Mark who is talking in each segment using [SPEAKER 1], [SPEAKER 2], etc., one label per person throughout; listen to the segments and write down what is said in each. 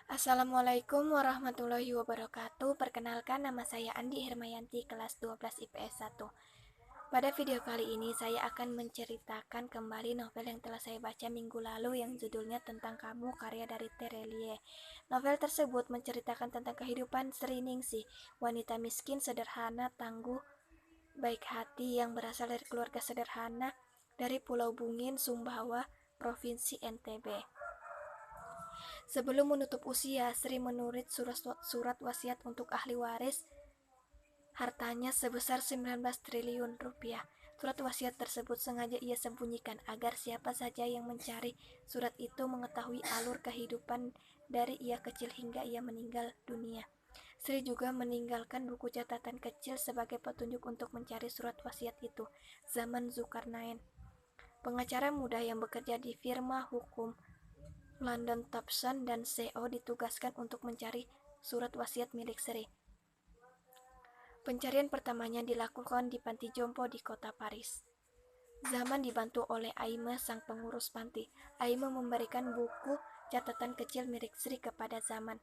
[SPEAKER 1] Assalamualaikum warahmatullahi wabarakatuh. Perkenalkan, nama saya Andi Hermayanti, kelas 12 IPS 1. Pada video kali ini saya akan menceritakan kembali novel yang telah saya baca minggu lalu yang judulnya Tentang Kamu, karya dari Terelie. Novel tersebut menceritakan tentang kehidupan Sri Ningsih, wanita miskin, sederhana, tangguh, baik hati yang berasal dari keluarga sederhana dari Pulau Bungin, Sumbawa, Provinsi NTB. Sebelum menutup usia, Sri menulis surat wasiat untuk ahli waris hartanya sebesar 19 triliun rupiah. Surat wasiat tersebut sengaja ia sembunyikan agar siapa saja yang mencari surat itu mengetahui alur kehidupan dari ia kecil hingga ia meninggal dunia. Sri juga meninggalkan buku catatan kecil sebagai petunjuk untuk mencari surat wasiat itu. Zaman Zulkarnain, pengacara muda yang bekerja di firma hukum London Thompson dan CO ditugaskan untuk mencari surat wasiat milik Sri. Pencarian pertamanya dilakukan di panti jompo di kota Paris. Zaman dibantu oleh Aime, sang pengurus panti. Aime memberikan buku catatan kecil milik Sri kepada Zaman.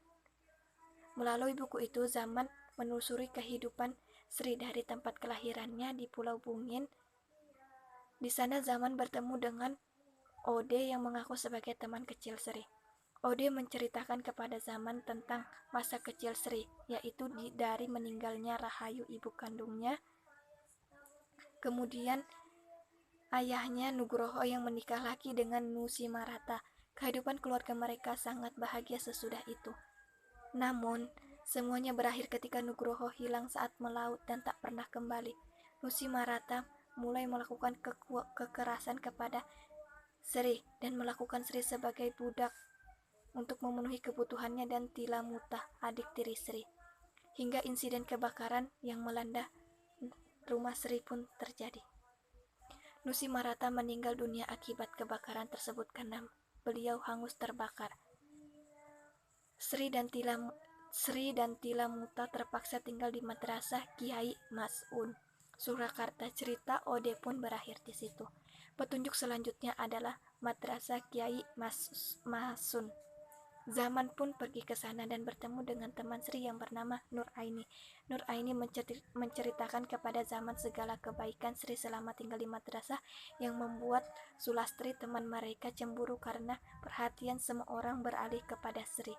[SPEAKER 1] Melalui buku itu, Zaman menelusuri kehidupan Sri dari tempat kelahirannya di Pulau Bungin. Di sana Zaman bertemu dengan Ode yang mengaku sebagai teman kecil Sri. Ode menceritakan kepada Zaman tentang masa kecil Sri, yaitu dari meninggalnya Rahayu ibu kandungnya, kemudian ayahnya Nugroho yang menikah lagi dengan Nusi Marata. Kehidupan keluarga mereka sangat bahagia sesudah itu. Namun, semuanya berakhir ketika Nugroho hilang saat melaut dan tak pernah kembali. Nusi Marata mulai melakukan kekerasan kepada Sri dan melakukan Sri sebagai budak untuk memenuhi kebutuhannya dan Tilamuta, adik tiri Sri. Hingga insiden kebakaran yang melanda rumah Sri pun terjadi. Nusi Marata meninggal dunia akibat kebakaran tersebut karena beliau hangus terbakar. Sri dan Tilamuta terpaksa tinggal di madrasah Kiai Mas'un, Surakarta. Cerita Ode pun berakhir di situ. Petunjuk selanjutnya adalah madrasah Kiai Mas'un. Zaman pun pergi ke sana dan bertemu dengan teman Sri yang bernama Nur Aini. Nur Aini menceritakan kepada Zaman segala kebaikan Sri selama tinggal di madrasah yang membuat Sulastri, teman mereka, cemburu karena perhatian semua orang beralih kepada Sri.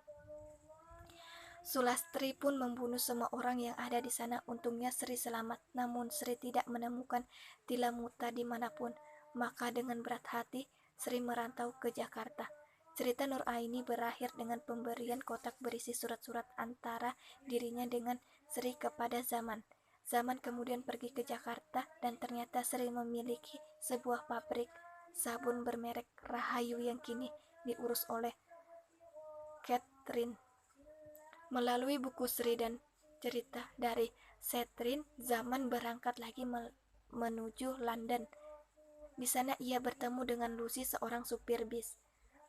[SPEAKER 1] Sulastri pun membunuh semua orang yang ada di sana. Untungnya Sri selamat, namun Sri tidak menemukan Tilamuta dimanapun. Maka dengan berat hati Sri merantau ke Jakarta. Cerita Nur Aini berakhir dengan pemberian kotak berisi surat-surat antara dirinya dengan Sri kepada Zaman. Zaman kemudian pergi ke Jakarta dan ternyata Sri memiliki sebuah pabrik sabun bermerek Rahayu yang kini diurus oleh Catherine. Melalui buku Sri dan cerita dari Catherine, Zaman berangkat lagi menuju London. Di sana ia bertemu dengan Lucy, seorang supir bis.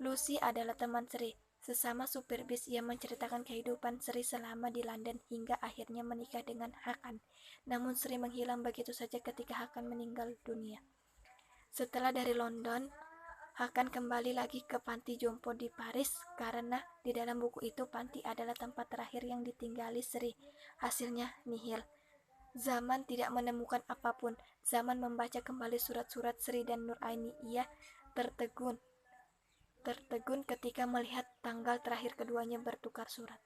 [SPEAKER 1] Lucy adalah teman Sri. Sesama supir bis, ia menceritakan kehidupan Sri selama di London hingga akhirnya menikah dengan Hakan. Namun Sri menghilang begitu saja ketika Hakan meninggal dunia. Setelah dari London, Hakan kembali lagi ke panti jompo di Paris karena di dalam buku itu panti adalah tempat terakhir yang ditinggali Sri. Hasilnya nihil. Zaman tidak menemukan apapun. Zaman membaca kembali surat-surat Sri dan Nur Aini. Ia tertegun ketika melihat tanggal terakhir keduanya bertukar surat.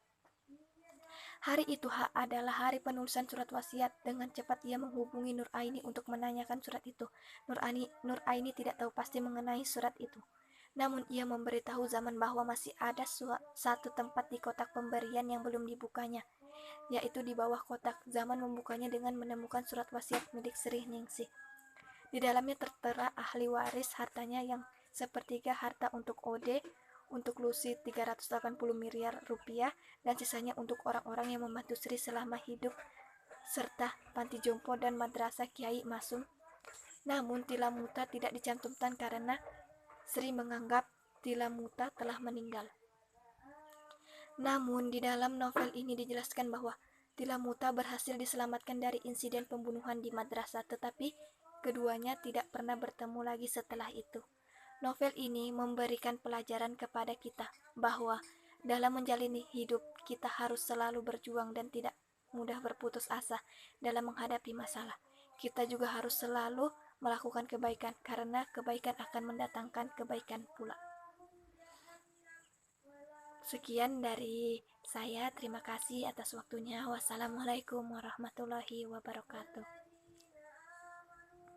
[SPEAKER 1] Hari itu adalah hari penulisan surat wasiat. Dengan cepat ia menghubungi Nur Aini untuk menanyakan surat itu. Nur Aini tidak tahu pasti mengenai surat itu. Namun ia memberitahu Zaman bahwa masih ada satu tempat di kotak pemberian yang belum dibukanya, yaitu di bawah kotak. Zaman membukanya dengan menemukan surat wasiat milik Sri Ningsih. Di dalamnya tertera ahli waris hartanya yang sepertiga harta untuk Ode, untuk Lucy 380 miliar rupiah, dan sisanya untuk orang-orang yang membantu Sri selama hidup, serta panti jompo dan madrasah Kiai Masum. Namun Tilamuta tidak dicantumkan karena Sri menganggap Tilamuta telah meninggal. Namun di dalam novel ini dijelaskan bahwa Tilamuta berhasil diselamatkan dari insiden pembunuhan di madrasah, tetapi keduanya tidak pernah bertemu lagi setelah itu. Novel ini memberikan pelajaran kepada kita bahwa Dalam menjalani hidup, kita harus selalu berjuang dan tidak mudah berputus asa dalam menghadapi masalah. Kita juga harus selalu melakukan kebaikan, karena kebaikan akan mendatangkan kebaikan pula. Sekian dari saya, terima kasih atas waktunya. Wassalamualaikum warahmatullahi wabarakatuh.